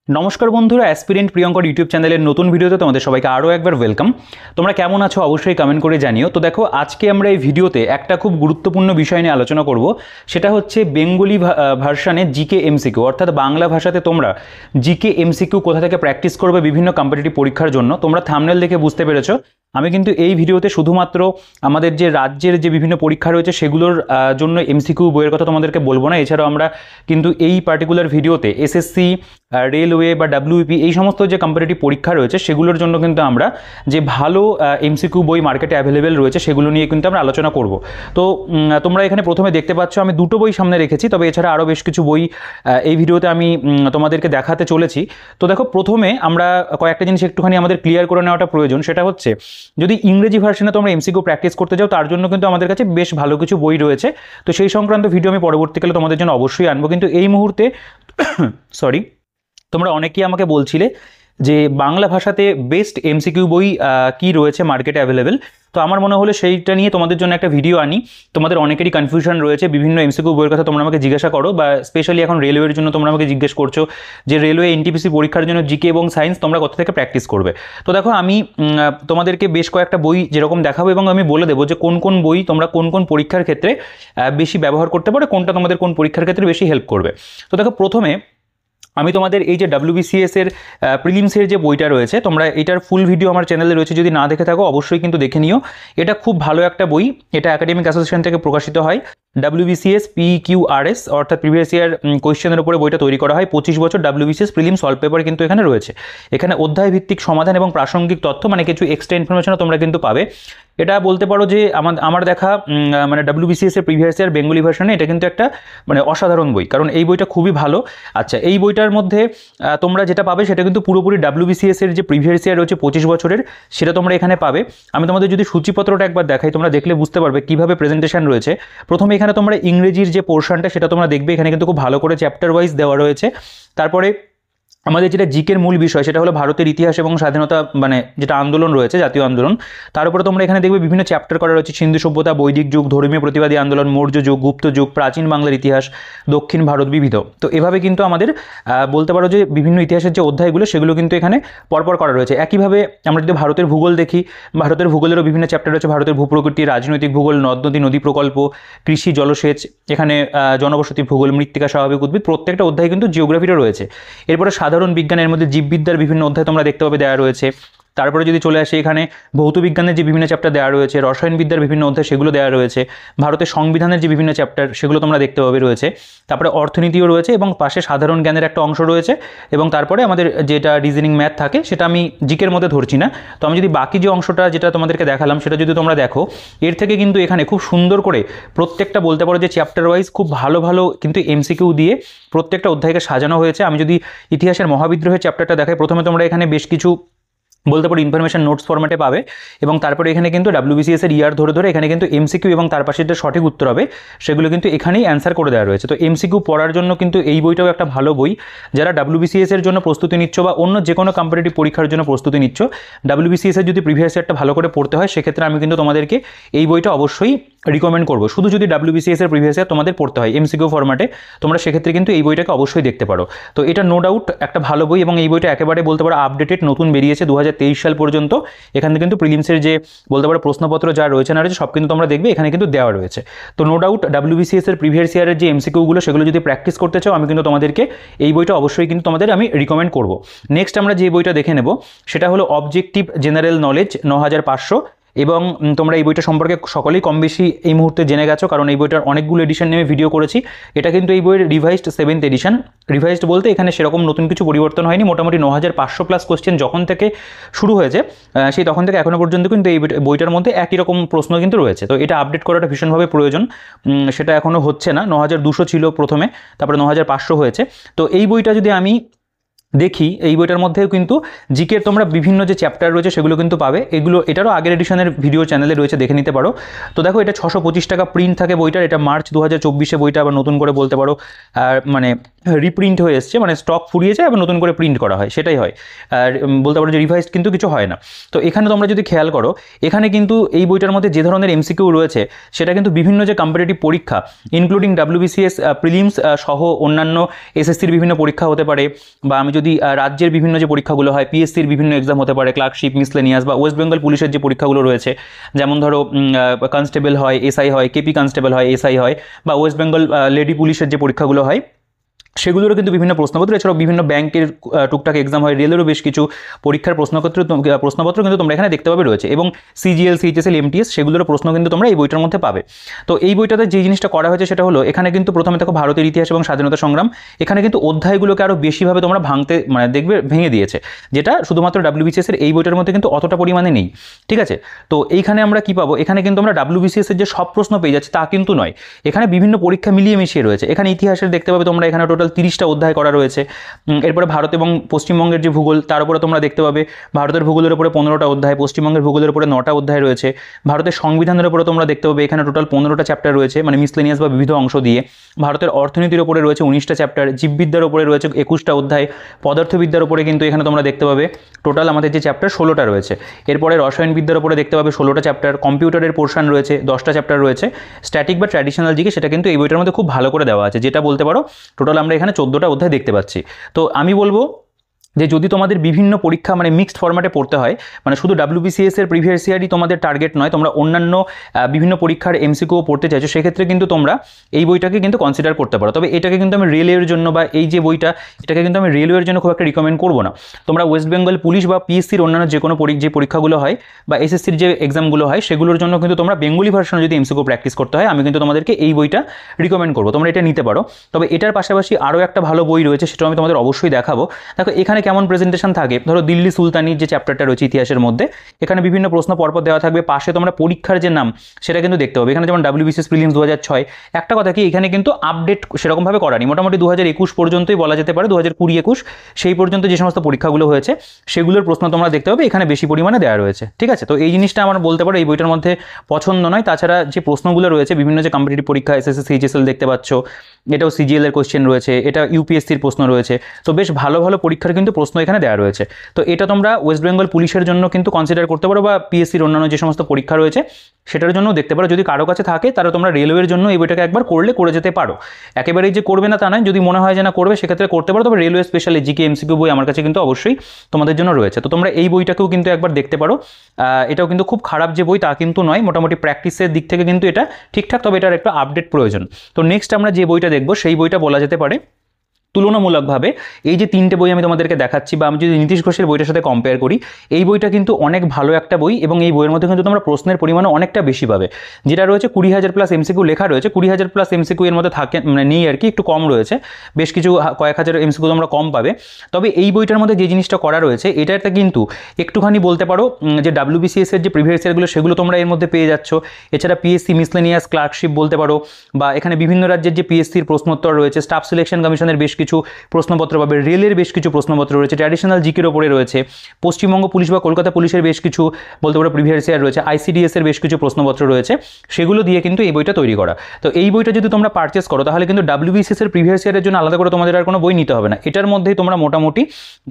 নমস্কার বন্ধুরা, aspirant Priyankar YouTube চ্যানেলের নতুন ভিডিওতে তোমাদের সবাইকে আরও একবার ওয়েলকাম। তোমরা কেমন আছো অবশ্যই কমেন্ট করে জানিও। তো দেখো, আজকে আমরা এই ভিডিওতে একটা খুব গুরুত্বপূর্ণ বিষয় নিয়ে আলোচনা করব। সেটা হচ্ছে বেঙ্গলি ভার্সানে জিকে এমসিকিউ, অর্থাৎ বাংলা ভাষাতে তোমরা জিকে এমসিকিউ কোথা থেকে প্র্যাকটিস করবে বিভিন্ন কম্পিটিটিভ পরীক্ষার জন্য। তোমরা থাম্বনেল দেখে বুঝতে পেরেছো আমি কিন্তু এই ভিডিওতে শুধুমাত্র আমাদের যে রাজ্যের যে বিভিন্ন পরীক্ষা রয়েছে সেগুলোর জন্য এমসিকিউ বইয়ের কথা তোমাদেরকে বলবো না। এছাড়াও আমরা কিন্তু এই পার্টিকুলার ভিডিওতে এসএসসি, রেলওয়ে বা ডাব্লিউপি এই সমস্ত যে কম্পিটিটিভ পরীক্ষা রয়েছে সেগুলোর জন্য কিন্তু আমরা যে ভালো এমসিকিউ বই মার্কেটে অ্যাভেলেবেল রয়েছে সেগুলো নিয়ে কিন্তু আমরা আলোচনা করব। তো তোমরা এখানে প্রথমে দেখতে পাচ্ছ আমি দুটো বই সামনে রেখেছি, তবে এছাড়া আরও বেশ কিছু বই এই ভিডিওতে আমি তোমাদেরকে দেখাতে চলেছি। তো দেখো, প্রথমে আমরা কয়েকটা জিনিস একটুখানি আমাদের ক্লিয়ার করে নেওয়াটা প্রয়োজন। সেটা হচ্ছে, যদি ইংরেজি ভার্সনে তোমরা এমসিকিউ প্র্যাকটিস করতে যাও তার জন্য কিন্তু আমাদের কাছে বেশ ভালো কিছু বই রয়েছে। তো সেই সংক্রান্ত ভিডিও আমি পরবর্তীকালে তোমাদের জন্য অবশ্যই আনবো। কিন্তু এই মুহূর্তে সরি, তোমরা অনেকেই আমাকে বলছিলে যে বাংলা ভাষাতে বেস্ট এমসিকিউ বই কি রয়েছে মার্কেটে অ্যাভেলেবেল। তো আমার মনে হলো সেইটা নিয়ে তোমাদের জন্য একটা ভিডিও আনি। তোমাদের অনেকেরই কনফিউশন রয়েছে, বিভিন্ন এমসিকিউ বইয়ের কথা তোমরা আমাকে জিজ্ঞাসা করো, বা স্পেশালি এখন রেলওয়ের জন্য তোমরা আমাকে জিজ্ঞেস করছো যে রেলওয়ে এনটিপিসি পরীক্ষার জন্য জিকে এবং সায়েন্স তোমরা কোথা থেকে প্র্যাকটিস করবে। তো দেখো, আমি তোমাদেরকে বেশ কয়েকটা বই যেরকম দেখাবো এবং আমি বলে দেবো যে কোন কোন বই তোমরা কোন কোন পরীক্ষার ক্ষেত্রে বেশি ব্যবহার করতে পারো, কোনটা তোমাদের কোন পরীক্ষার ক্ষেত্রে বেশি হেল্প করবে। তো দেখো, প্রথমে আমি তোমাদের এই যে WBCS এর প্রিলিমসের যে বইটা রয়েছে, তোমরা এটার ফুল ভিডিও আমার চ্যানেলে রয়েছে, যদি না দেখে থাকো অবশ্যই কিন্তু দেখে নিও। এটা খুব ভালো একটা বই, এটা একাডেমিক অ্যাসোসিয়েশন থেকে প্রকাশিত হয়। WBCS PQRS অর্থাৎ প্রিভিয়াস ইয়ার কোয়েশ্চেনের উপরে বইটা তৈরি করা হয়। 25 বছর WBCS প্রিলিম সলভ পেপার কিন্তু এখানে রয়েছে। এখানে অধ্যায় ভিত্তিক সমাধান এবং প্রাসঙ্গিক তথ্য, মানে কিছু এক্সট্রা ইনফরমেশনও তোমরা কিন্তু পাবে। এটা বলতে পারো যে আমার দেখা মানে WBCS এর প্রিভিয়াস ইয়ার বেঙ্গলি ভার্সনে এটা কিন্তু একটা মানে অসাধারণ বই, কারণ এই বইটা খুবই ভালো। আচ্ছা, এই বইটার মধ্যে তোমরা যেটা পাবে সেটা কিন্তু পুরোপুরি WBCS এর যে প্রিভিয়াস ইয়ার রয়েছে 25 বছরের, সেটা তোমরা এখানে পাবে। আমি তোমাদের যদি সূচিপত্রটা একবার দেখাই, তোমরা দেখলে বুঝতে পারবে কিভাবে প্রেজেন্টেশন রয়েছে। প্রথমে এখানে তোমরা ইংরেজির যে পোর্শনটা সেটা তোমরা দেখবে, এখানে কিন্তু খুব ভালো করে চ্যাপ্টার ওয়াইজ দেওয়া রয়েছে। তারপরে আমাদের যেটা জিকের মূল বিষয় সেটা হলো ভারতের ইতিহাস এবং স্বাধীনতা, মানে যেটা আন্দোলন রয়েছে, জাতীয় আন্দোলন। তার উপরে তোমরা এখানে দেখবে বিভিন্ন চ্যাপ্টার করা রয়েছে: সিন্ধু সভ্যতা, বৈদিক যুগ, ধর্মীয় প্রতিবাদী আন্দোলন, মৌর্য যুগ, গুপ্ত যুগ, প্রাচীন বাংলার ইতিহাস, দক্ষিণ ভারত বিবিধ। তো এভাবে কিন্তু আমাদের বলতে পারো যে বিভিন্ন ইতিহাসের যে অধ্যায়গুলো সেগুলো কিন্তু এখানে পরপর করা রয়েছে। একইভাবে আমরা যদি ভারতের ভূগোল দেখি, ভারতের ভূগোলেরও বিভিন্ন চ্যাপ্টার রয়েছে: ভারতের ভূপ্রকৃতি, রাজনৈতিক ভূগোল, নদ নদী, নদী প্রকল্প, কৃষি, জলসেচ, এখানে জনবসতি ভূগোল, মৃত্তিকা, স্বাভাবিক উদ্ভিদ, প্রত্যেকটা অধ্যায় কিন্তু জিওগ্রাফিরও রয়েছে। এরপরে সাধারণ বিজ্ঞানের মধ্যে জীববিদ্যার বিভিন্ন অধ্যায় তোমরা দেখতে পাবে দেওয়া রয়েছে। তারপরে যদি চলে আসে, এখানে ভৌত বিজ্ঞানের যে বিভিন্ন চ্যাপ্টার দেওয়া রয়েছে, রসায়নবিদ্যার বিভিন্ন অধ্যায় সেগুলো দেওয়া রয়েছে, ভারতের সংবিধানের যে বিভিন্ন চ্যাপ্টার সেগুলো তোমরা দেখতে পাবে রয়েছে। তারপরে অর্থনীতিও রয়েছে এবং পাশে সাধারণ জ্ঞানের একটা অংশ রয়েছে। এবং তারপরে আমাদের যেটা রিজনিং ম্যাথ থাকে সেটা আমি জিকের মধ্যে ধরছি না। তো আমি যদি বাকি যে অংশটা যেটা তোমাদেরকে দেখালাম সেটা যদি তোমরা দেখো, এর থেকে কিন্তু এখানে খুব সুন্দর করে প্রত্যেকটা বলতে পারো যে চ্যাপ্টার ওয়াইজ খুব ভালো ভালো কিন্তু এমসিকিউ দিয়ে প্রত্যেকটা অধ্যায়কে সাজানো হয়েছে। আমি যদি ইতিহাসের মহাবিদ্রোহের চ্যাপ্টারটা দেখাই, প্রথমে তোমরা এখানে বেশ কিছু বলতে পারো ইনফরমেশন নোটস ফরম্যাটে পাবে, এবং তারপরে এখানে কিন্তু WBCS এর ইয়ার ধরে ধরে এখানে কিন্তু এমসিকিউ এবং তার পাশে যেটা সঠিক উত্তর হবে সেগুলো কিন্তু এখানেই অ্যান্সার করে দেওয়া রয়েছে। তো এমসিকিউ পড়ার জন্য কিন্তু এই বইটাও একটা ভালো বই। যারা WBCS এর জন্য প্রস্তুতি নিচ্ছ বা অন্য যে কোনো কম্পিটিটিভ পরীক্ষার জন্য প্রস্তুতি নিচ্ছ, WBCS এর যদি প্রিভিয়াস ইয়ারটা ভালো করে পড়তে হয় সেক্ষেত্রে আমি কিন্তু তোমাদেরকে এই বইটা অবশ্যই রিকমেন্ড করবো। শুধু যদি WBCS এর প্রিভিয়াস ইয়ার তোমাদের পড়তে হয় এমসিকিউ ফরম্যাটে, তোমরা সেক্ষেত্রে কিন্তু এই বইটাকে অবশ্যই দেখতে পারো। তো এটা নো ডাউট একটা ভালো বই, এবং এই বইটা একেবারে বলতে পারো আপডেটেড, নতুন বেরিয়েছে 2023 সাল পর্যন্ত। এখানে কিন্তু প্রিলিমসের যে বলতে পারো প্রশ্নপত্র যা রয়েছে না রয়েছে সব কিন্তু তোমরা দেখবে এখানে কিন্তু দেওয়া রয়েছে। তো নো ডাউট WBCS এর প্রিভিয়াস ইয়ারের যে এমসিকিউগুলো সেগুলো যদি প্র্যাকটিস করতে চাও, আমি কিন্তু তোমাদেরকে এই বইটা অবশ্যই কিন্তু তোমাদের আমি রিকমেন্ড করব। নেক্সট আমরা যে বইটা দেখে নেব সেটা হলো অবজেক্টিভ জেনারেল নলেজ 9500, এবং তোমরা এই বইটা সম্পর্কে সকলেই কম বেশি এই মুহূর্তে জেনে গেছো, কারণ এই বইটার অনেকগুলো এডিশন নিয়ে ভিডিও করেছি। এটা কিন্তু এই বইয়ের রিভাইজড 7th এডিশন। রিভাইজড বলতে এখানে সেরকম নতুন কিছু পরিবর্তন হয়নি, মোটামুটি 9500 প্লাস কোশ্চেন যখন থেকে শুরু হয়েছে সেই তখন থেকে এখনো পর্যন্ত কিন্তু এই বইটার মধ্যে একই রকম প্রশ্ন কিন্তু রয়েছে। তো এটা আপডেট করাটা ভীষণভাবে প্রয়োজন, সেটা এখনও হচ্ছে না। 9200 ছিল প্রথমে, তারপরে 9500 হয়েছে। তো এই বইটা যদি আমি দেখি, এই বইটার মধ্যেও কিন্তু জিকের তোমরা বিভিন্ন যে চ্যাপ্টার রয়েছে সেগুলো কিন্তু পাবে। এটারও আগের এডিশনের ভিডিও চ্যানেলে রয়েছে, দেখে নিতে পারো। তো দেখো, এটা 625 টাকা প্রিন্ট থাকে বইটার। এটা মার্চ 2024 বইটা আবার নতুন করে বলতে পারো মানে রিপ্রিন্ট হয়ে এসছে, মানে স্টক ফুরিয়েছে আবার নতুন করে প্রিন্ট করা হয়, সেটাই হয়। আর বলতে পারো যে রিভাইজড কিন্তু কিছু হয় না। তো এখানে তোমরা যদি খেয়াল করো, এখানে কিন্তু এই বইটার মধ্যে যে ধরনের এমসিকিউ রয়েছে সেটা কিন্তু বিভিন্ন যে কম্পিটিটিভ পরীক্ষা ইনক্লুডিং WBCS প্রিলিমস সহ অন্যান্য SSCর বিভিন্ন পরীক্ষা হতে পারে, বা আমি যদি যদি রাজ্যের বিভিন্ন যে পরীক্ষাগুলো হয়, পিএসসির বিভিন্ন এক্সাম হতে পারে, ক্লার্কশিপ, মিসলেনিয়াস, বা ওয়েস্ট বেঙ্গল পুলিশের যে পরীক্ষাগুলো রয়েছে, যেমন ধরো কনস্টেবল হয়, এসআই হয়, কেপি কনস্টেবল হয়, এসআই হয়, বা ওয়েস্ট বেঙ্গল লেডি পুলিশের যে পরীক্ষাগুলো হয় সেগুলোরও কিন্তু বিভিন্ন প্রশ্নপত্র, এছাড়াও বিভিন্ন ব্যাংকের টুকটাক এক্সাম হয়, রেলেরও বেশ কিছু পরীক্ষার প্রশ্নপত্র কিন্তু তোমরা এখানে দেখতে পাবে রয়েছে, এবং সিজিএল, সিএইচএসএল, এমটিএস সেগুলোর প্রশ্ন কিন্তু তোমরা এই বইটার মধ্যে পাবে। তো এই বইটাতে যে জিনিসটা করা হয়েছে সেটা হলো, এখানে কিন্তু প্রথমে দেখো ভারতের ইতিহাস এবং স্বাধীনতা সংগ্রাম, এখানে কিন্তু অধ্যায়গুলোকে আরও বেশিভাবে তোমরা দেখবে ভেঙে দিয়েছে, যেটা শুধুমাত্র ডাব্লিউবিসিএস এর এই বইটার মধ্যে কিন্তু অতটা পরিমাণে নেই। ঠিক আছে, তো এইখানে আমরা কি পাবো, এখানে কিন্তু আমরা ডাব্লিউবিসিএস এর যে সব প্রশ্ন পেয়ে যাচ্ছি তা কিন্তু নয়, এখানে বিভিন্ন পরীক্ষা মিলিয়ে মিশিয়ে রয়েছে। এখানে ইতিহাসের দেখতে পাবে তোমরা, এখানে টোটাল 30টা অধ্যায় করা রয়েছে। এরপরে ভারত এবং পশ্চিমবঙ্গের যে ভূগোল, তার উপরে তোমরা দেখতে পাবে ভারতের ভূগোলের উপরে 15টা অধ্যায়, পশ্চিমবঙ্গের ভূগোলের উপরে 9টা অধ্যায় রয়েছে। ভারতের সংবিধানের উপরে তোমরা দেখতে পাবে এখানে টোটাল 15টা চ্যাপ্টার রয়েছে, মানে মিসলেনিয়াস বা বিবিধ অংশ দিয়ে। ভারতের অর্থনীতির উপরে রয়েছে 19টা চ্যাপ্টার, জীববিদ্যার উপরে রয়েছে 21টা অধ্যায়, পদার্থবিদ্যার উপরে কিন্তু এখানে তোমরা দেখতে পাবে টোটাল আমাদের যে চ্যাপ্টার 16টা রয়েছে। এরপরে রসায়নবিদ্যার উপরে দেখতে পাবে 16টা চ্যাপ্টার, কম্পিউটারের পোর্শন রয়েছে 10টা চ্যাপ্টার রয়েছে, স্ট্যাটিক বা ট্র্যাডিশনাল জিকে সেটা কিন্তু এই বইটার মধ্যে খুব ভালো করে দেওয়া আছে, যেটা বলতে পারো টোটাল আমরা এখানে 14টা অধ্যায় দেখতে পাচ্ছি। তো আমি বলবো যে যদি তোমাদের বিভিন্ন পরীক্ষা মানে মিক্সড ফরম্যাটে পড়তে হয়, মানে শুধু ডাব্লিউবিসিএস এর প্রিভিয়াস ইয়ারই তোমাদের টার্গেট নয়, তোমরা অন্যান্য বিভিন্ন পরীক্ষার এমসিকিউ পড়তে চাইছো, সেক্ষেত্রে কিন্তু তোমরা এই বইটাকে কিন্তু কনসিডার করতে পারো। তবে এটাকে কিন্তু আমি রেলওয়ের জন্য, বা এই যে বইটা এটাকে কিন্তু আমি রেলওয়ের জন্য খুব একটা রিকমেন্ড করবো না। তোমরা ওয়েস্ট বেঙ্গল পুলিশ বা পিএসসির অন্যান্য যে কোনো যে পরীক্ষাগুলো হয়, বা এসএসসির যে এক্সামগুলো হয়, সেগুলোর জন্য কিন্তু তোমরা বেঙ্গলি ভার্সনে যদি এমসিকিউ প্র্যাকটিস করতে হয়, আমি কিন্তু তোমাদেরকে এই বইটা রিকমেন্ড করবো, তোমরা এটা নিতে পারো। তবে এটার পাশাপাশি আরও একটা ভালো বই রয়েছে, সেটাও আমি তোমাদের অবশ্যই দেখাবো। দেখো এখানে কেমন প্রেজেন্টেশন থাকে, ধরো দিল্লি সুলতানির যে চ্যাপ্টারটা রয়েছে ইতিহাসের মধ্যে, এখানে বিভিন্ন প্রশ্ন পরপর দেওয়া থাকবে, পাশে তোমরা পরীক্ষার যে নাম সেটা কিন্তু দেখতে পাবে। এখানে যেমন ডাব্লিউবিসিএস প্রিলিমস 2006, একটা কথা কি এখানে কিন্তু আপডেট সেরকমভাবে করা নেই, মোটামুটি 2021 পর্যন্তই বলা যেতে পারে, 2020-21 সেই পর্যন্ত যে সমস্ত পরীক্ষাগুলো হয়েছে সেগুলোর প্রশ্ন তোমরা দেখতে পাবে এখানে বেশি পরিমাণে দেওয়া রয়েছে। ঠিক আছে, তো এই জিনিসটা আমার বলতে পারো এই বইটার মধ্যে পছন্দ নয়। তাছাড়া যে প্রশ্নগুলো রয়েছে বিভিন্ন যে কম্পিটিটিভ পরীক্ষা, এসএসসি, সিএইচএসএল দেখতে পাচ্ছ, এটাও সিজিএল এর কোশ্চেন রয়েছে, এটা ইউপিএসসির প্রশ্ন রয়েছে, তো বেশ ভালো ভালো পরীক্ষার কিন্তু প্রশ্ন এখানে দেওয়া রয়েছে। তো এটা তোমরা ওয়েস্ট বেঙ্গল পুলিশের জন্য কিন্তু কনসিডার করতে পারো, বা পিএসসির অন্যান্য যে সমস্ত পরীক্ষা রয়েছে সেটার জন্য দেখতে পারো। যদি কারো কাছে থাকে তাহলে তোমরা রেলওয়ের জন্য এই বইটাকে একবার করে যেতে পারো। একেবারেই যে করবে না তা নয়, যদি মনে হয় যে না করবে সেক্ষেত্রে করতে পারো। তবে রেলওয়ে স্পেশালি জিকে এমসিকিউ বই আমার কাছে কিন্তু অবশ্যই তোমাদের জন্য রয়েছে, তো তোমরা এই বইটাকেও কিন্তু একবার দেখতে পারো। এটাও কিন্তু খুব খারাপ যে বই তা কিন্তু নয়, মোটামুটি প্র্যাকটিসের দিক থেকে কিন্তু এটা ঠিকঠাক, তবে এটার একটা আপডেট প্রয়োজন। তো নেক্সট আমরা যে বইটা দেখবো সেই বইটা বলা যেতে পারে তুলনামূলকভাবে এই যে 3টে বই আমি তোমাদেরকে দেখাচ্ছি, বা আমি যদি নীতিশ ঘোষের বইটার সাথে কম্পেয়ার করি, এই বইটা কিন্তু অনেক ভালো একটা বই, এবং এই বইয়ের মধ্যে কিন্তু তোমরা প্রশ্নের পরিমাণও অনেকটা বেশি পাবে। যেটা রয়েছে 20,000 প্লাস এমসিকিউ লেখা রয়েছে, 20,000 প্লাস এমসিকিউ এর মধ্যে থাকে মানে নেই আর কি, একটু কম রয়েছে, বেশ কিছু কয়েক হাজার এমসিকিউ তোমরা কম পাবে। তবে এই বইটার মধ্যে যে জিনিসটা করা রয়েছে এটাতে কিন্তু একটুখানি বলতে পারো যে ডাব্লিউবিসিএস এর যে প্রিভিয়াস ইয়ারগুলো সেগুলো তোমরা এর মধ্যে পেয়ে যাচ্ছ। এছাড়া পিএসসি মিসলেনিয়াস, ক্লার্কশিপ বলতে পারো, বা এখানে বিভিন্ন রাজ্যের যে পিএসসির প্রশ্নোত্তর রয়েছে, স্টাফ সিলেকশন কমিশনের বেশ কিছু প্রশ্নপত্র পাবে, রেলের বেশ কিছু প্রশ্নপত্র রয়েছে, ট্র্যাডিশনাল জিকের ওপরে রয়েছে, পশ্চিমবঙ্গ পুলিশ বা কলকাতা পুলিশের বেশ কিছু বলতে পারো প্রিভিয়াস ইয়ার রয়েছে, আইসিডিএস এর বেশ কিছু প্রশ্নপত্র রয়েছে, সেগুলো দিয়ে কিন্তু এই বইটা তৈরি করা। তো এই বইটা যদি তোমরা পারচেস করো তাহলে কিন্তু ডাব্লিউবিসিএস এর প্রিভিয়াস ইয়ারের জন্য আলাদা করে তোমাদের আর কোনো বই নিতে হবে না, এটার মধ্যেই তোমরা মোটামুটি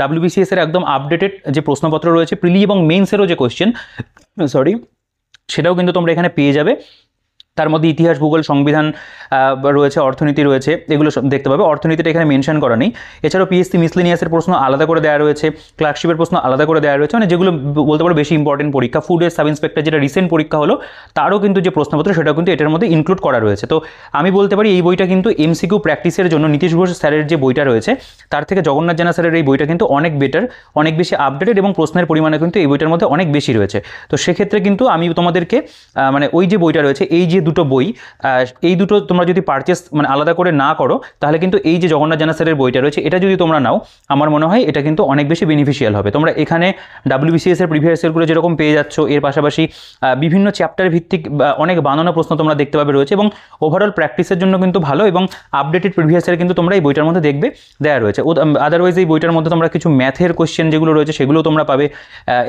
ডাব্লিউবিসিএস এর একদম আপডেটেড যে প্রশ্নপত্র রয়েছে, প্রিলি এবং মেইনসেরও যে কোশ্চেন সেটাও কিন্তু তোমরা এখানে পেয়ে যাবে। তার মধ্যে ইতিহাস, ভূগোল, সংবিধান রয়েছে, অর্থনীতি রয়েছে, এগুলো দেখতে পাবে। অর্থনীতিটা এখানে মেনশন করা নেই। এছাড়াও পিএসসি মিসলেনিয়াসের প্রশ্ন আলাদা করে দেওয়া রয়েছে, ক্লার্কশিপের প্রশ্ন আলাদা করে দেওয়া রয়েছে, মানে যেগুলো বলতে পারো বেশি ইম্পর্টেন্ট পরীক্ষা। ফুডের সাব ইন্সপেক্টর যেটা রিসেন্ট পরীক্ষা হলো তারও কিন্তু যে প্রশ্নপত্র সেটাও কিন্তু এটার মধ্যে ইনক্লুড করা রয়েছে। তো আমি বলতে পারি এই বইটা কিন্তু এমসিকিউ প্র্যাকটিসের জন্য নীতিশ ঘোষ স্যারের যে বইটা রয়েছে তার থেকে জগন্নাথ জানা স্যারের এই বইটা কিন্তু অনেক বেটার, অনেক বেশি আপডেটেড, এবং প্রশ্নের পরিমাণে কিন্তু এই বইটার মধ্যে অনেক বেশি রয়েছে। তো সেক্ষেত্রে কিন্তু আমি তোমাদেরকে মানে ওই যে বইটা রয়েছে, এই যে দুটো বই, এই দুটো তোমরা যদি পারচেস মানে আলাদা করে না করো তাহলে কিন্তু এই যে জগন্নাথ জানা স্যারের বইটা রয়েছে এটা যদি তোমরা নাও, আমার মনে হয় এটা কিন্তু অনেক বেশি বেনিফিশিয়াল হবে। তোমরা এখানে ডাব্লিউবিসিএস এর প্রিভিয়াস ইয়ারগুলো যেরকম পেয়ে যাচ্ছ, এর পাশাপাশি বিভিন্ন চ্যাপ্টার ভিত্তিক অনেক বানানো প্রশ্ন তোমরা দেখতে পাবে রয়েছে, এবং ওভারঅল প্র্যাকটিসের জন্য কিন্তু ভালো, এবং আপডেটেড প্রিভিয়াস ইয়ার কিন্তু তোমরা এই বইটার মধ্যে দেখবে দেওয়া রয়েছে। আদারওয়াইজ এই বইটার মধ্যে তোমরা কিছু ম্যাথের কোশ্চেন যেগুলো রয়েছে সেগুলোও তোমরা পাবে।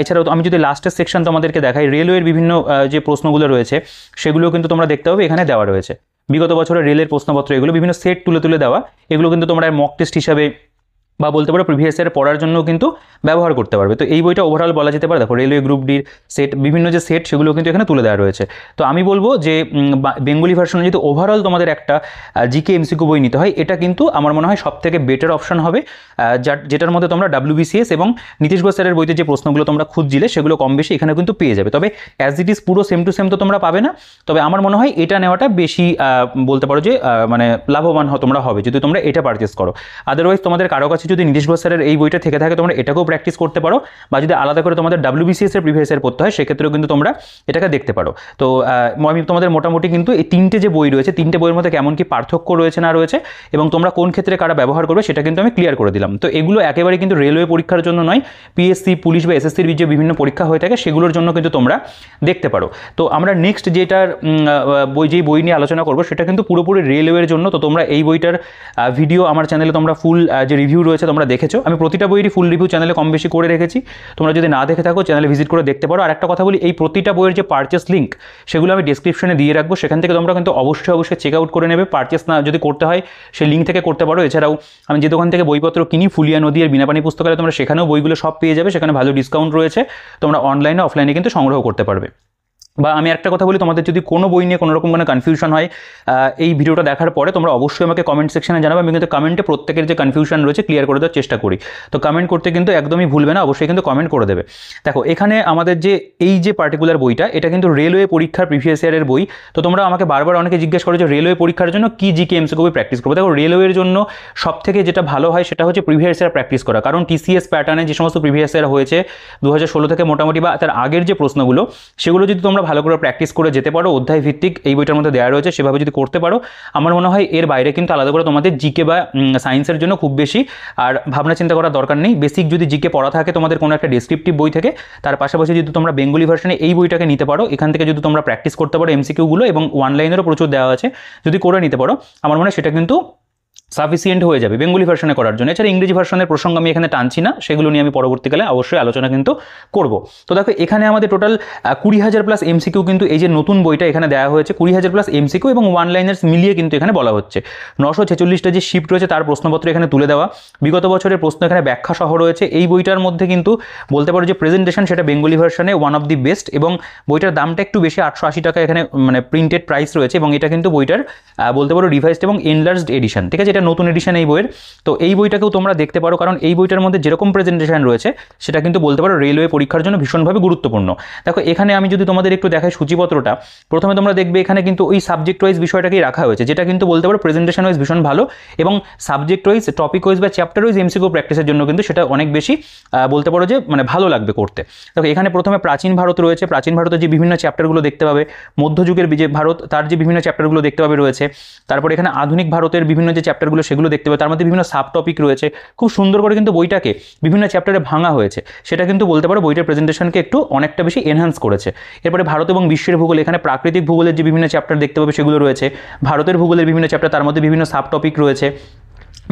এছাড়াও আমি যদি লাস্টের সেকশন তোমাদেরকে দেখাই, রেলওয়ের বিভিন্ন যে প্রশ্নগুলো রয়েছে সেগুলোও কিন্তু তোমরা দেখতে পাবে এখানে দেওয়া রয়েছে। বিগত বছরের রেলের প্রশ্নপত্র এগুলো বিভিন্ন সেট তুলে দেওয়া, এগুলো কিন্তু তোমরা মক টেস্ট হিসাবে বা বলতে পারো প্রিভিয়াস ইয়ার পড়ার জন্য কিন্তু ব্যবহার করতে পারবে। তো এই বইটা ওভারঅল বলা যেতে পারে, দেখো রেলওয়ে গ্রুপ ডির সেট, বিভিন্ন যে সেট সেগুলো কিন্তু এখানে তুলে দেওয়া রয়েছে। তো আমি বলবো যে বেঙ্গলি ভার্সনে যদি ওভারঅল তোমাদের একটা জিকে এমসিকিউ বই নিতে হয়, এটা কিন্তু আমার মনে হয় সবথেকে বেটার অপশন হবে, যেটার মধ্যে তোমরা WBCS এবং নীতিশ ঘোষ স্যারের বইতে যে প্রশ্নগুলো তোমরা খুঁজছিলে সেগুলো কম বেশি এখানে কিন্তু পেয়ে যাবে। তবে অ্যাজ ইট ইজ পুরো সেম টু সেম তো তোমরা পাবে না, তবে আমার মনে হয় এটা নেওয়াটা বেশি বলতে পারো যে মানে লাভবান তোমরা হবে যদি তোমরা এটা পারচেস করো। আদারওয়াইজ তোমাদের কারো কাছে যদি নীতিশ ঘোষ স্যারের এই বইটা থেকে থাকে তোমরা এটাকেও প্র্যাকটিস করতে পারো, বা যদি আলাদা করে তোমাদের WBCS এর প্রিভিয়াস ইয়ার পড়তে হয় সেক্ষেত্রেও কিন্তু তোমরা এটাকে দেখতে পারো। তো আমি তোমাদের মোটামুটি কিন্তু এই তিনটে যে বই রয়েছে, তিনটে বইয়ের মধ্যে কেমন কি পার্থক্য রয়েছে না রয়েছে এবং তোমরা কোন ক্ষেত্রে কারা ব্যবহার করবে সেটা কিন্তু আমি ক্লিয়ার করে দিলাম। তো এগুলো একেবারে কিন্তু রেলওয়ে পরীক্ষার জন্য নয়, PSC, পুলিশ বা SSCর যে বিভিন্ন পরীক্ষা হয়ে থাকে সেগুলোর জন্য কিন্তু তোমরা দেখতে পারো। তো আমরা নেক্সট যেটার যেই বই নিয়ে আলোচনা করবো সেটা কিন্তু পুরোপুরি রেলওয়ের জন্য। তো তোমরা এই বইটার ভিডিও আমার চ্যানেলে তোমরা ফুল যে রিভিউ রয়েছে তোমরা দেখেছো, আমি প্রতিটা বইয়েরই ফুল রিভিউ চ্যানেলে কম বেশি করে রেখেছি, তোমরা যদি না দেখে থাকো চ্যানেলে ভিজিট করে দেখতে পারো। আর একটা কথা বলি, এই প্রতিটা বইয়ের যে পারচেস লিঙ্ক সেগুলো আমি ডিসক্রিপশনে দিয়ে রাখবো, সেখান থেকে তোমরা কিন্তু অবশ্যই চেক আউট করে নেবে। পারচেস না যদি করতে হয় সেই লিঙ্ক থেকে করতে পারো। এছাড়াও আমি যে দোকান থেকে বইপত্র কিনি, ফুলিয়া নদী আর বিনাপানি পুস্তকালয়, তোমরা সেখানেও বইগুলো সব পেয়ে যাবে, সেখানে ভালো ডিসকাউন্ট রয়েছে, তোমরা অনলাইনে অফলাইনে কিন্তু সংগ্রহ করতে পারবে। বা আমি একটা কথা বলি, তোমাদের যদি কোনো বই নিয়ে কোনো রকম কোনো কনফিউশন হয় এই ভিডিওটা দেখার পরে তোমরা অবশ্যই আমাকে কমেন্ট সেকশনে জানাবে। আমি কিন্তু কমেন্টে প্রত্যেকের যে কনফিউশন রয়েছে ক্লিয়ার করে দেওয়ার চেষ্টা করি। তো কমেন্ট করতে কিন্তু একদমই ভুলবে না, অবশ্যই কিন্তু কমেন্ট করে দেবে। দেখো এখানে আমাদের যে এই যে পার্টিকুলার বইটা, এটা কিন্তু রেলওয়ে পরীক্ষার প্রিভিয়াস ইয়ারের বই। তো তোমরা আমাকে বারবার অনেকে জিজ্ঞেস করো যে রেলওয়ে পরীক্ষার জন্য কি জিকে এমসিকিউ বই প্র্যাকটিস করবো। দেখো রেলওয়ের জন্য সব থেকে যেটা ভালো হয় সেটা হচ্ছে প্রিভিয়াস ইয়ার প্র্যাকটিস করা, কারণ TCS প্যাটার্নে যে সমস্ত প্রিভিয়াস ইয়ার হয়েছে 2016 থেকে মোটামুটি বা তার আগের যে প্রশ্নগুলো সেগুলো যদি তোমরা ভালো করে প্র্যাকটিস করে যেতে পারো, অধ্যায় ভিত্তিক এই বইটার মধ্যে দেওয়া রয়েছে সেভাবে যদি করতে পারো, আমার মনে হয় এর বাইরে কিন্তু আলাদা করে তোমাদের জিকে বা সায়েন্সের জন্য খুব বেশি আর ভাবনা চিন্তা করার দরকার নেই। বেসিক যদি জিকে পড়া থাকে তোমাদের কোনো একটা ডেসক্রিপটিভ বই থেকে, তার পাশাপাশি যদি তোমরা বেঙ্গলি ভার্সনে এই বইটাকে নিতে পারো, এখান থেকে যদি তোমরা প্র্যাকটিস করতে পারো এমসিকিউগুলো, এবং অনলাইনেরও প্রচুর দেওয়া আছে, যদি করে নিতে পারো আমার মনে হয় সেটা কিন্তু সাফিসিয়েন্ট হয়ে যাবে বেঙ্গলি ভার্সনে করার জন্য। এছাড়া ইংরেজি ভার্সনের প্রসঙ্গ আমি এখানে টানছি না, সেগুলো নিয়ে আমি পরবর্তীকালে অবশ্যই আলোচনা কিন্তু করব। তো দেখো এখানে আমাদের টোটাল 20,000 প্লাস এমসিকিউ কিন্তু এই যে নতুন বইটা এখানে দেওয়া হয়েছে, 20,000 প্লাস এমসিকিউ এবং ওয়ান লাইনার্স মিলিয়ে কিন্তু এখানে বলা হচ্ছে। 946টা যে শিফট রয়েছে তার প্রশ্নপত্র এখানে তুলে দেওয়া, বিগত বছরের প্রশ্ন এখানে ব্যাখ্যা সহ রয়েছে। এই বইটার মধ্যে কিন্তু বলতে পারো যে প্রেজেন্টেশন সেটা বেঙ্গলি ভার্সনে ওয়ান অফ দি বেস্ট, এবং বইটার দামটা একটু বেশি, 880 টাকা এখানে মানে প্রিন্টেড প্রাইস রয়েছে, এবং এটা কিন্তু বইটার বলতে পারো রিভাইজড এবং এনলার্জড এডিশন, ঠিক আছে, এটা নতুন এডিশন এই বইয়ের। তো এই বইটাকেও তোমরা দেখতে পারো, কারণ এই বইটার মধ্যে যেরকম প্রেজেন্টেশন রয়েছে সেটা কিন্তু বলতে পারো রেলওয়ে পরীক্ষার জন্য ভীষণভাবে গুরুত্বপূর্ণ। দেখো এখানে আমি যদি তোমাদের একটু দেখাই সূচিপত্রটা, প্রথমে তোমরা দেখবে এখানে কিন্তু ওই সাবজেক্ট ওয়াইজ বিষয়টাকেই রাখা হয়েছে, যেটা কিন্তু বলতে পারো প্রেজেন্টেশন ওয়াইজ ভীষণ ভালো, এবং সাবজেক্ট ওয়াইজ, টপিক ওয়াইজ বা চ্যাপ্টার ওয়াইজ এমসিকিউ প্র্যাকটিসের জন্য কিন্তু সেটা অনেক বেশি বলতে পারো যে মানে ভালো লাগবে করতে। দেখো এখানে প্রথমে প্রাচীন ভারত রয়েছে, প্রাচীন ভারতের যে বিভিন্ন চ্যাপ্টারগুলো দেখতে পাবে, মধ্যযুগের যে ভারত তার যে বিভিন্ন চ্যাপ্টারগুলো দেখতে পাবে রয়েছে, তারপর এখানে আধুনিক ভারতের বিভিন্ন যে চ্যাপ্টারগুলো সেগুলো দেখতে পাবে, তার মধ্যে বিভিন্ন সাব টপিক রয়েছে, খুব সুন্দর করে কিন্তু বইটাকে বিভিন্ন চ্যাপ্টারে ভাঙা হয়েছে, সেটা কিন্তু বলতে পারো বইটার প্রেজেন্টেশনকে একটু অনেকটা বেশি এনহ্যান্স করেছে। এরপরে ভারত এবং বিশ্বের ভূগোল, এখানে প্রাকৃতিক ভূগোলের যে বিভিন্ন চ্যাপ্টার দেখতে পাবে সেগুলো রয়েছে, ভারতের ভূগোলের বিভিন্ন চ্যাপ্টার, তার মধ্যে বিভিন্ন সাব টপিক রয়েছে,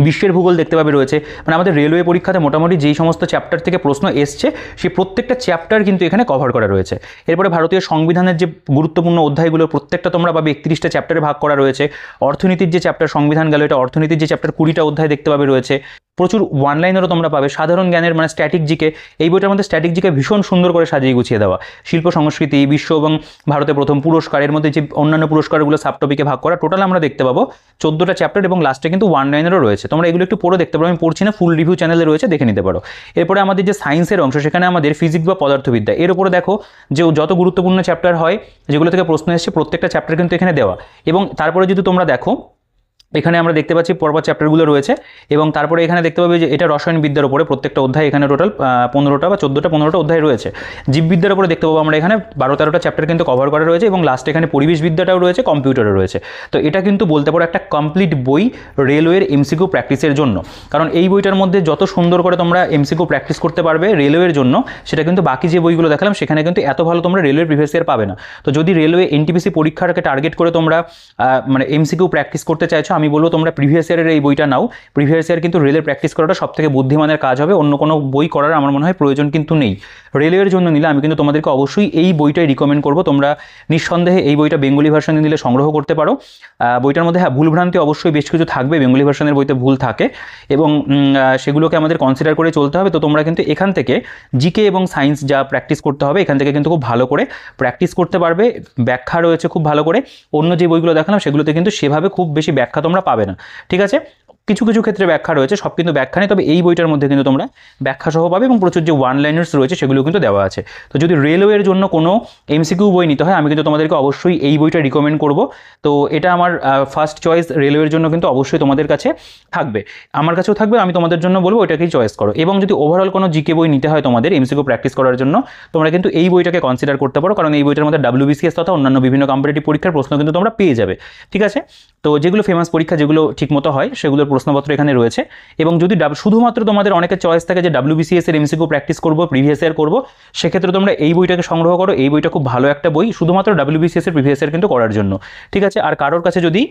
বিশ্বের ভূগোল দেখতে পাবে রয়েছে। মানে আমাদের রেলওয়ে পরীক্ষাতে মোটামুটি যেই সমস্ত চ্যাপ্টার থেকে প্রশ্ন এসছে সেই প্রত্যেকটা চ্যাপ্টার কিন্তু এখানে কভার করা রয়েছে। এরপরে ভারতীয় সংবিধানের যে গুরুত্বপূর্ণ অধ্যায়গুলো প্রত্যেকটা তোমরা পাবে 31টা চ্যাপ্টারে ভাগ করা রয়েছে। অর্থনীতির যে চ্যাপ্টার, সংবিধান গেল, এটা অর্থনীতির যে চ্যাপ্টার 20টা অধ্যায় দেখতে পাবে রয়েছে। প্রচুর ওয়ান লাইনেরও তোমরা পাবে। সাধারণ জ্ঞানের মানে স্ট্যাটিক জিকে, এই বইটার মধ্যে স্ট্যাটিক জিকে ভীষণ সুন্দর করে সাজিয়ে গুছিয়ে দেওয়া। শিল্প সংস্কৃতি, বিশ্ব এবং ভারতের প্রথম পুরস্কার, এর মধ্যে যে অন্যান্য পুরস্কারগুলো সাব টপিকে ভাগ করা, টোটাল আমরা দেখতে পাবো 14টা চ্যাপ্টার, এবং লাস্টে কিন্তু ওয়ান লাইনেরও রয়েছে। তোমরা এগুলো একটু পড়ে দেখতে পারো, আমি পড়ছি না, ফুল রিভিউ চ্যানেলে রয়েছে, দেখে নিতে পারো। এরপরে আমাদের যে সায়েন্সের অংশ, সেখানে আমাদের ফিজিক্স বা পদার্থবিদ্যা, এর উপরে দেখো যে যত গুরুত্বপূর্ণ চ্যাপ্টার হয় যেগুলো থেকে প্রশ্ন এসেছে প্রত্যেকটা চ্যাপ্টার কিন্তু এখানে দেওয়া। এবং তারপরে যদি তোমরা দেখো এখানে আমরা দেখতে পাচ্ছি পরপর চ্যাপ্টারগুলো রয়েছে, এবং তারপরে এখানে দেখতে পাবে যে এটা রসায়ন বিদ্যার উপরে প্রত্যেকটা অধ্যায়, এখানে টোটাল 15টা বা 15টা অধ্যায় রয়েছে। জীববিদ্যার উপরে দেখতে পাবো আমরা এখানে 12-13টা চ্যাপ্টার কিন্তু কভার করা রয়েছে, এবং লাস্টে এখানে পরিবেশ বিদ্যাটাও রয়েছে, কম্পিউটারও রয়েছে। তো এটা কিন্তু বলতে পারো একটা কমপ্লিট বই রেলওয়ের এমসিকিউ প্র্যাকটিসের জন্য, কারণ এই বইটার মধ্যে যত সুন্দর করে তোমরা এমসিকিউ প্র্যাকটিস করতে পারবে রেলওয়ের জন্য, সেটা কিন্তু বাকি যে বইগুলো দেখালাম সেখানে কিন্তু এত ভালো তোমরা রেলওয়ের প্রিভিয়াস ইয়ার পাবে না। তো যদি রেলওয়ে এনটিপিসি পরীক্ষাটাকে টার্গেট করে তোমরা মানে এমসিকিউ প্র্যাকটিস করতে চাইছো, আমি বলবো তোমরা প্রিভিয়াস ইয়ারের এই বইটা নাও। প্রিভিয়াস ইয়ার কিন্তু রেলের প্র্যাকটিস করাটা সবথেকে বুদ্ধিমানের কাজ হবে, অন্য কোনো বই করার আমার মনে হয় প্রয়োজন কিন্তু নেই। রেলওয়ের জন্য নিলে আমি কিন্তু তোমাদেরকে অবশ্যই এই বইটাই রিকমেন্ড করবো। তোমরা নিঃসন্দেহে এই বইটা বেঙ্গলি ভার্সনে নিলে সংগ্রহ করতে পারো। বইটার মধ্যে হ্যাঁ ভুলভ্রান্তি অবশ্যই বেশ কিছু থাকবে, বেঙ্গলি ভার্সনের বইতে ভুল থাকে এবং সেগুলোকে আমাদের কনসিডার করে চলতে হবে। তো তোমরা কিন্তু এখান থেকে জিকে এবং সায়েন্স যা প্র্যাকটিস করতে হবে এখান থেকে কিন্তু খুব ভালো করে প্র্যাকটিস করতে পারবে। ব্যাখ্যা রয়েছে খুব ভালো করে, অন্য যে বইগুলো দেখালাম সেগুলোতে কিন্তু সেভাবে খুব বেশি ব্যাখ্যা তোমরা পাবে না, ঠিক আছে। কিছু কিছু ক্ষেত্রে ব্যাখ্যা রয়েছে, সব কিন্তু ব্যাখ্যা নেই, তবে এই বইটার মধ্যে কিন্তু তোমরা ব্যাখ্যা সহ পাবে এবং প্রচুর যে ওয়ান লাইনার্স রয়েছে সেগুলো কিন্তু দেওয়া আছে। তো যদি রেলওয়ের জন্য কোনো এমসিকিউ বই নিতে হয় আমি কিন্তু তোমাদেরকে অবশ্যই এই বইটা রিকমেন্ড করব। তো এটা আমার ফার্স্ট চয়েস রেলওয়ের জন্য কিন্তু অবশ্যই তোমাদের কাছে থাকবে, আমার কাছেও থাকবে, আমি তোমাদের জন্য বলবো ওইটাকেই চয়েস করো। এবং যদি ওভারঅল কোনো জিকে বই নিতে হয় তোমাদের এমসিকিউ প্র্যাকটিস করার জন্য তোমরা কিন্তু এই বইটাকে কনসিডার করতে পারো, কারণ এই বইটার মধ্যে WBCS তথা অন্যান্য বিভিন্ন কম্পিটিটিভ পরীক্ষার প্রশ্ন কিন্তু তোমরা পেয়ে যাবে, ঠিক আছে। তো যেগুলো ফেমাস পরীক্ষা যেগুলো ঠিকমতো হয় সেগুলোর প্রশ্নপত্র এখানে রয়েছে। এবং যদি শুধুমাত্র তোমাদের অনেকের চয়েস থাকে যে WBCS এর এমসিকিউ প্র্যাকটিস করবো, প্রিভিয়াস ইয়ার করবো, সেক্ষেত্রে তোমরা এই বইটাকে সংগ্রহ করো। এই বইটা খুব ভালো একটা বই শুধুমাত্র WBCS এর প্রিভিয়াস ইয়ার কিন্তু করার জন্য, ঠিক আছে। আর কারোর কাছে যদি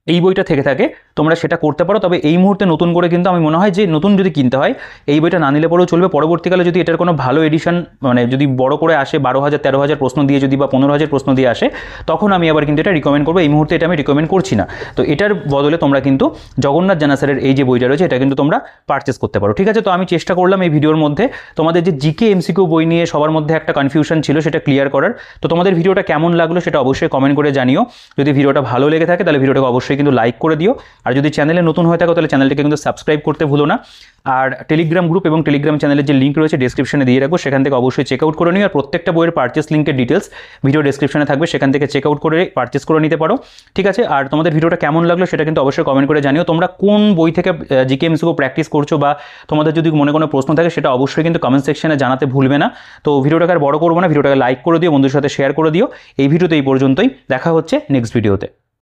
এই বইটা থেকে থাকে তোমরা সেটা করতে পারো, তবে এই মুহূর্তে নতুন করে কিন্তু আমি মনে হয় যে নতুন যদি কিনতে হয় এই বইটা না নিলে পরেও চলবে। পরবর্তীকালে যদি এটার কোনো ভালো এডিশন মানে যদি বড় করে আসে 12,000 13,000 প্রশ্ন দিয়ে যদি বা 15,000 প্রশ্ন দিয়ে আসে তখন আমি আবার কিন্তু এটা রিকমেন্ড করবো। এই মুহূর্তে এটা আমি রিকমেন্ড করছি না। তো এটার বদলে তোমরা কিন্তু জগন্নাথ জানা স্যারের এই যে বইটা রয়েছে এটা কিন্তু তোমরা পারচেস করতে পারো, ঠিক আছে। তো আমি চেষ্টা করলাম এই ভিডিওর মধ্যে তোমাদের যে জিকে এমসিকিউ বই নিয়ে সবার মধ্যে একটা কনফিউশন ছিল সেটা ক্লিয়ার করার। তো তোমাদের ভিডিওটা কেমন লাগলো সেটা অবশ্যই কমেন্ট করে জানিও। যদি ভিডিওটা ভালো লেগে থাকে তাহলে ভিডিওটাকে অবশ্যই কিন্তু লাইক করে দিও, আর যদি চ্যানেলে নতুন হয়ে থাকো তাহলে চ্যানেলটিকে কিন্তু সাবস্ক্রাইব করতে ভুলো না। আর টেলিগ্রাম গ্রুপ এবং টেলিগ্রাম চ্যানেলের যে লিঙ্ক রয়েছে ডেসক্রিপশনে দিয়ে রাখবো, সেখান থেকে অবশ্যই চেক আউট করে নিও। আর প্রত্যেকটা বইয়ের পারচেস লিঙ্কের ডিটেলস ভিডিও ডেসক্রিপশনে থাকবে, সেখান থেকে চেক আউট করে পারচেস করে নিতে পারো, ঠিক আছে। আর তোমাদের ভিডিওটা কেমন লাগলো সেটা কিন্তু অবশ্যই কমেন্ট করে জানিও। তোমরা কোন বই থেকে জিকে এমসিকিউ প্র্যাকটিস করছো বা তোমাদের যদি মনে কোনো প্রশ্ন থাকে সেটা অবশ্যই কিন্তু কমেন্ট সেকশনে জানাতে ভুলবে না। তো ভিডিওটাকে আর বড় করবো না, ভিডিওটাকে লাইক করে দিও, বন্ধুদের সাথে শেয়ার করে দিও। এই ভিডিওতে এই পর্যন্তই, দেখা হচ্ছে নেক্সট ভিডিওতে।